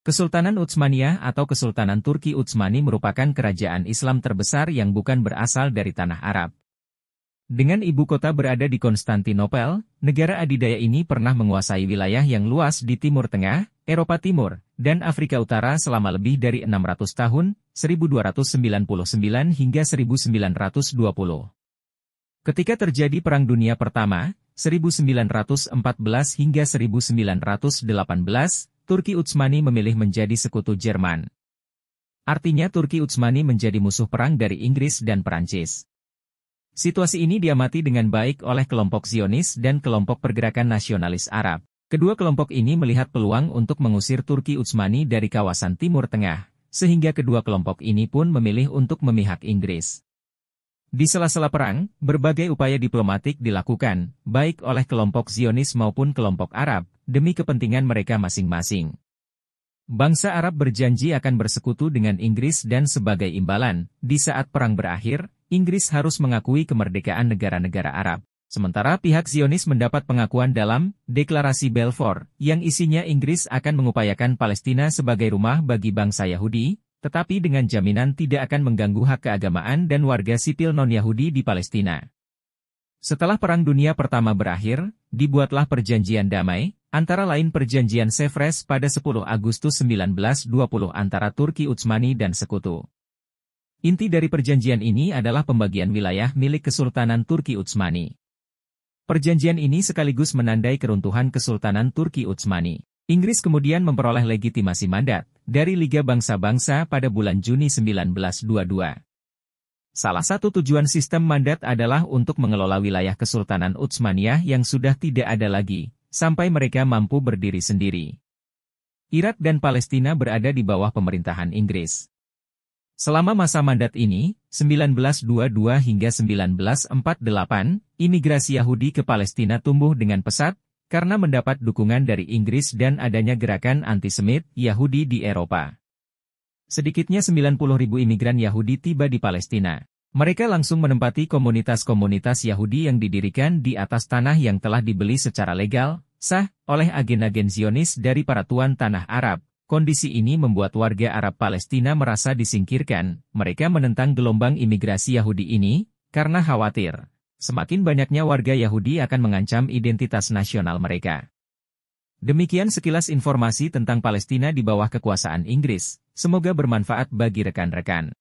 Kesultanan Utsmaniyah atau Kesultanan Turki Utsmani merupakan kerajaan Islam terbesar yang bukan berasal dari tanah Arab. Dengan ibu kota berada di Konstantinopel, negara adidaya ini pernah menguasai wilayah yang luas di Timur Tengah, Eropa Timur, dan Afrika Utara selama lebih dari 600 tahun, 1299 hingga 1920. Ketika terjadi Perang Dunia Pertama, 1914 hingga 1918, Turki Utsmani memilih menjadi sekutu Jerman. Artinya Turki Utsmani menjadi musuh perang dari Inggris dan Perancis. Situasi ini diamati dengan baik oleh kelompok Zionis dan kelompok pergerakan nasionalis Arab. Kedua kelompok ini melihat peluang untuk mengusir Turki Utsmani dari kawasan Timur Tengah, sehingga kedua kelompok ini pun memilih untuk memihak Inggris. Di sela-sela perang, berbagai upaya diplomatik dilakukan, baik oleh kelompok Zionis maupun kelompok Arab, demi kepentingan mereka masing-masing. Bangsa Arab berjanji akan bersekutu dengan Inggris dan sebagai imbalan, di saat perang berakhir, Inggris harus mengakui kemerdekaan negara-negara Arab. Sementara pihak Zionis mendapat pengakuan dalam Deklarasi Balfour, yang isinya Inggris akan mengupayakan Palestina sebagai rumah bagi bangsa Yahudi, tetapi dengan jaminan tidak akan mengganggu hak keagamaan dan warga sipil non-Yahudi di Palestina. Setelah Perang Dunia Pertama berakhir, dibuatlah perjanjian damai, antara lain Perjanjian Sevres pada 10 Agustus 1920 antara Turki Utsmani dan Sekutu. Inti dari perjanjian ini adalah pembagian wilayah milik Kesultanan Turki Utsmani. Perjanjian ini sekaligus menandai keruntuhan Kesultanan Turki Utsmani. Inggris kemudian memperoleh legitimasi mandat dari Liga Bangsa-Bangsa pada bulan Juni 1922. Salah satu tujuan sistem mandat adalah untuk mengelola wilayah Kesultanan Utsmaniyah yang sudah tidak ada lagi, sampai mereka mampu berdiri sendiri. Irak dan Palestina berada di bawah pemerintahan Inggris. Selama masa mandat ini, 1922 hingga 1948, imigrasi Yahudi ke Palestina tumbuh dengan pesat, karena mendapat dukungan dari Inggris dan adanya gerakan antisemit Yahudi di Eropa. Sedikitnya 90.000 imigran Yahudi tiba di Palestina. Mereka langsung menempati komunitas-komunitas Yahudi yang didirikan di atas tanah yang telah dibeli secara legal, sah, oleh agen-agen Zionis dari para tuan tanah Arab. Kondisi ini membuat warga Arab Palestina merasa disingkirkan. Mereka menentang gelombang imigrasi Yahudi ini, karena khawatir semakin banyaknya warga Yahudi akan mengancam identitas nasional mereka. Demikian sekilas informasi tentang Palestina di bawah kekuasaan Inggris. Semoga bermanfaat bagi rekan-rekan.